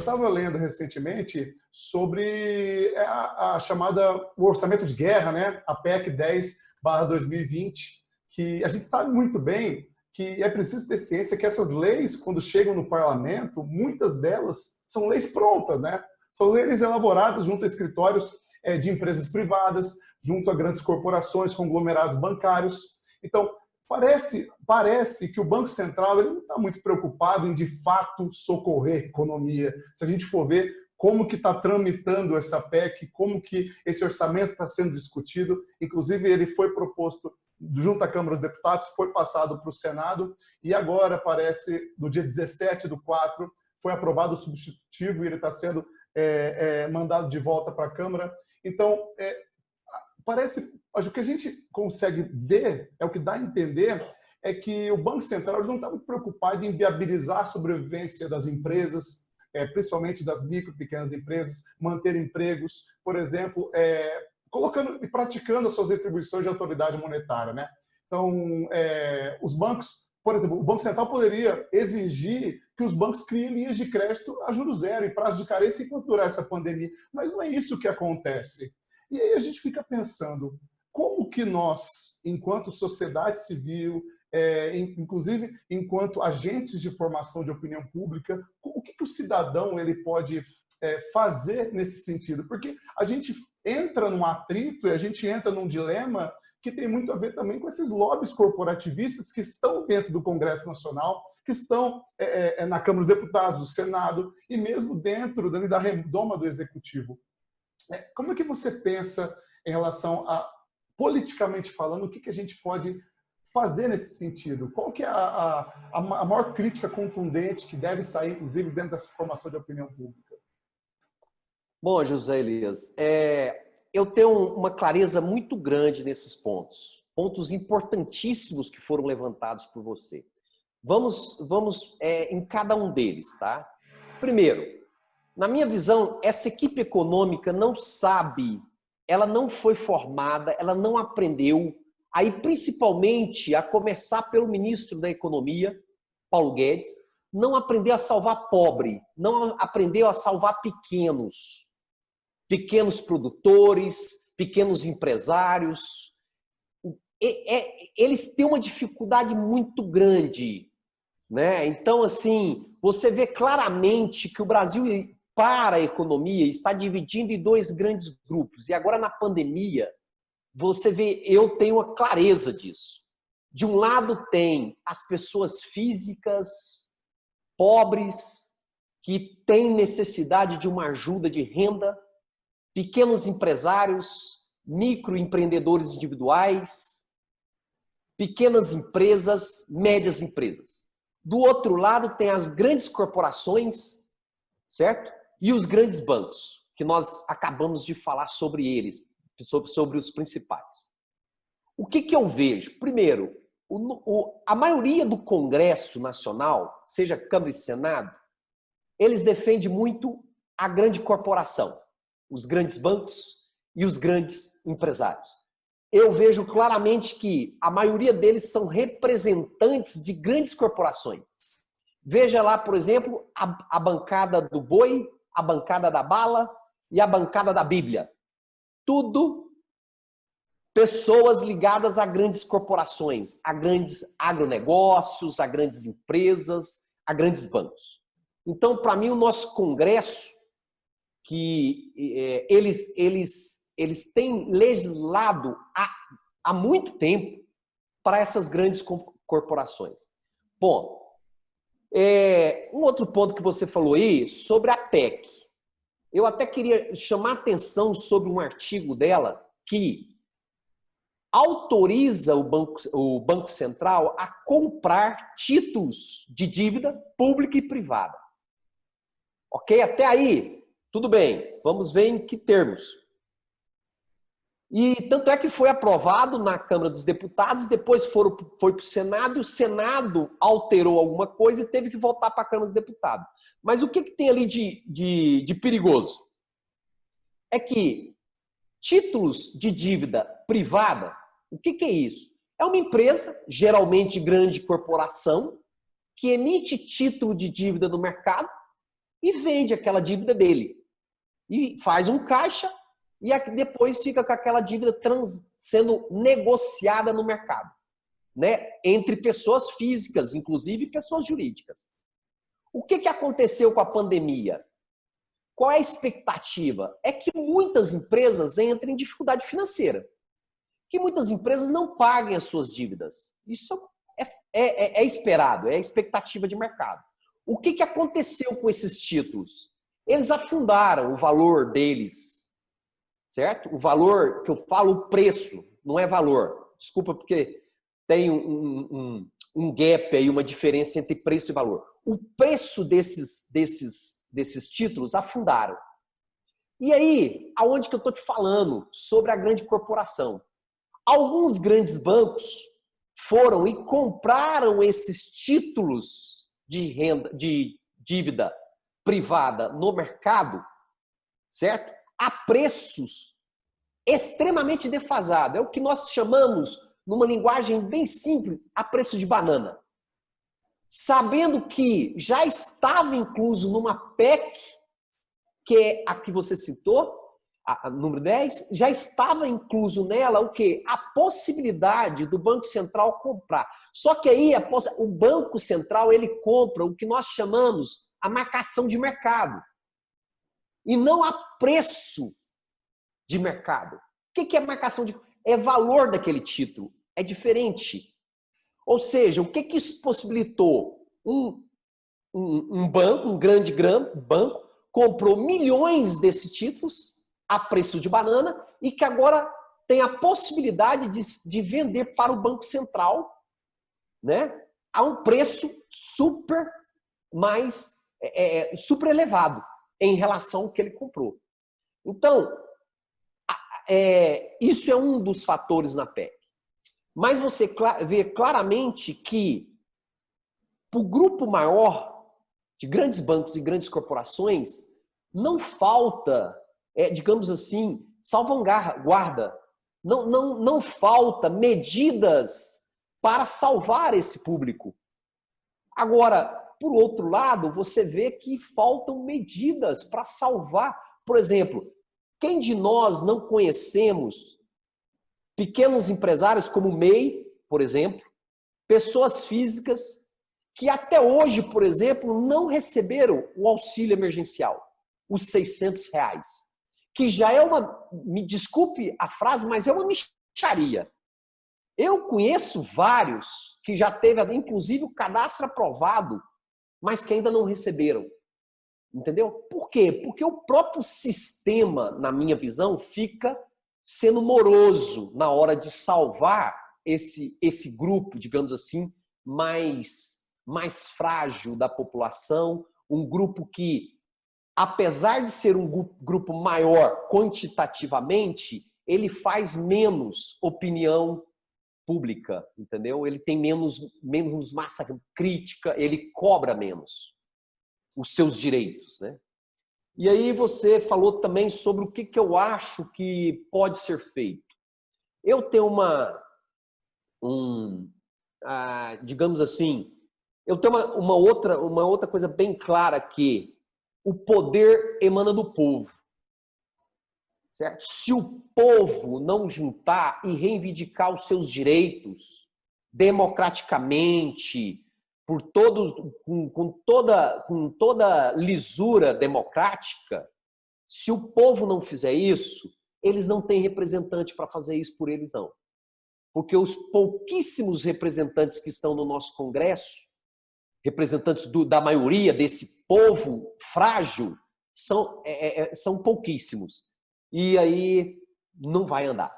estava lendo recentemente sobre a chamada o orçamento de guerra, né? A PEC 10/2020, que a gente sabe muito bem que é preciso ter ciência que essas leis, quando chegam no parlamento, muitas delas são leis prontas, né? São leis elaboradas junto a escritórios de empresas privadas, junto a grandes corporações, conglomerados bancários. Então, parece que o Banco Central ele não está muito preocupado em, de fato, socorrer a economia. Se a gente for ver como que está tramitando essa PEC, como que esse orçamento está sendo discutido, inclusive ele foi proposto junto à Câmara dos Deputados, foi passado para o Senado e agora parece, no dia 17/4, foi aprovado o substitutivo e ele está sendo mandado de volta para a Câmara. Então, o que a gente consegue ver, o que dá a entender, é que o Banco Central não está muito preocupado em viabilizar a sobrevivência das empresas, principalmente das micro e pequenas empresas, manter empregos, por exemplo, colocando e praticando as suas atribuições de autoridade monetária, né? Então, os bancos, por exemplo, o Banco Central poderia exigir que os bancos criem linhas de crédito a juros zero, em prazo de carência, enquanto durar essa pandemia. Mas não é isso que acontece. E aí a gente fica pensando, como que nós, enquanto sociedade civil, inclusive enquanto agentes de formação de opinião pública, o que o cidadão ele pode fazer nesse sentido? Porque a gente entra num atrito e a gente entra num dilema que tem muito a ver também com esses lobbies corporativistas que estão dentro do Congresso Nacional, que estão na Câmara dos Deputados, no Senado e mesmo dentro da redoma do Executivo. Como é que você pensa em relação a, politicamente falando, o que a gente pode fazer nesse sentido? Qual que é a maior crítica contundente que deve sair, inclusive, dentro dessa formação de opinião pública? Bom, José Elias, eu tenho uma clareza muito grande nesses pontos. Pontos importantíssimos que foram levantados por você. Vamos em cada um deles, tá? Primeiro, na minha visão, essa equipe econômica não sabe, ela não foi formada, ela não aprendeu, aí principalmente a começar pelo ministro da Economia, Paulo Guedes, não aprendeu a salvar pobre, não aprendeu a salvar pequenos produtores, pequenos empresários. Eles têm uma dificuldade muito grande, né? Então, assim, você vê claramente que o Brasil, para a economia, está dividindo em dois grandes grupos. E agora, na pandemia, você vê, eu tenho a clareza disso. De um lado, tem as pessoas físicas, pobres, que têm necessidade de uma ajuda de renda, pequenos empresários, microempreendedores individuais, pequenas empresas, médias empresas. Do outro lado, tem as grandes corporações, certo? E os grandes bancos, que nós acabamos de falar sobre eles, sobre os principais. O que eu vejo? Primeiro, a maioria do Congresso Nacional, seja Câmara e Senado, eles defendem muito a grande corporação, os grandes bancos e os grandes empresários. Eu vejo claramente que a maioria deles são representantes de grandes corporações. Veja lá, por exemplo, a bancada do boi, a bancada da bala e a bancada da Bíblia. Tudo pessoas ligadas a grandes corporações, a grandes agronegócios, a grandes empresas, a grandes bancos. Então, para mim, o nosso Congresso, que eles têm legislado há muito tempo para essas grandes corporações. Bom, um outro ponto que você falou aí sobre a PEC. Eu até queria chamar a atenção sobre um artigo dela que autoriza o Banco Central a comprar títulos de dívida pública e privada. Ok? Até aí, tudo bem. Vamos ver em que termos. E tanto é que foi aprovado na Câmara dos Deputados, depois foi para o Senado, e o Senado alterou alguma coisa e teve que voltar para a Câmara dos Deputados. Mas o que tem ali de perigoso? É que títulos de dívida privada, o que é isso? É uma empresa, geralmente grande corporação, que emite título de dívida no mercado e vende aquela dívida dele. E faz um caixa e depois fica com aquela dívida sendo negociada no mercado, né? Entre pessoas físicas, inclusive pessoas jurídicas. O que aconteceu com a pandemia? Qual é a expectativa? É que muitas empresas entrem em dificuldade financeira. Que muitas empresas não paguem as suas dívidas. Isso é esperado, é a expectativa de mercado. O que aconteceu com esses títulos? Eles afundaram o valor deles, certo? O valor, que eu falo, o preço, não é valor. Desculpa, porque tem um gap aí, uma diferença entre preço e valor. O preço desses títulos afundaram. E aí, aonde que eu estou te falando? Sobre a grande corporação. Alguns grandes bancos foram e compraram esses títulos de dívida privada no mercado, certo? A preços extremamente defasados. É o que nós chamamos, numa linguagem bem simples, a preço de banana. Sabendo que já estava incluso numa PEC, que é a que você citou, a número 10, já estava incluso nela o quê? A possibilidade do Banco Central comprar. Só que aí o Banco Central ele compra o que nós chamamos a marcação de mercado. E não a preço de mercado. O que é marcação de mercado? É valor daquele título. É diferente. Ou seja, o que isso possibilitou? Um banco, um grande banco, comprou milhões desses títulos a preço de banana e que agora tem a possibilidade de vender para o Banco Central, né, a um preço super elevado em relação ao que ele comprou. Então, isso é um dos fatores na PEC. Mas você vê claramente que para o grupo maior de grandes bancos e grandes corporações, não falta, digamos assim, salvaguarda, não falta medidas para salvar esse público. Agora, por outro lado, você vê que faltam medidas para salvar. Por exemplo, quem de nós não conhecemos pequenos empresários como o MEI, por exemplo, pessoas físicas que até hoje, por exemplo, não receberam o auxílio emergencial, os R$600, que já é me desculpe a frase, mas é uma mixaria. Eu conheço vários que já teve, inclusive, o cadastro aprovado, mas que ainda não receberam. Entendeu? Por quê? Porque o próprio sistema, na minha visão, fica sendo moroso na hora de salvar esse grupo, digamos assim, mais frágil da população, um grupo que, apesar de ser um grupo maior quantitativamente, ele faz menos opinião pública, entendeu? Ele tem menos massa crítica, ele cobra menos os seus direitos, né? E aí você falou também sobre o que eu acho que pode ser feito. Eu tenho digamos assim, eu tenho uma outra coisa bem clara, que o poder emana do povo. Certo? Se o povo não juntar e reivindicar os seus direitos democraticamente, com toda lisura democrática, se o povo não fizer isso, eles não têm representante para fazer isso por eles, não. Porque os pouquíssimos representantes que estão no nosso Congresso, representantes da maioria desse povo frágil, são pouquíssimos. E aí não vai andar.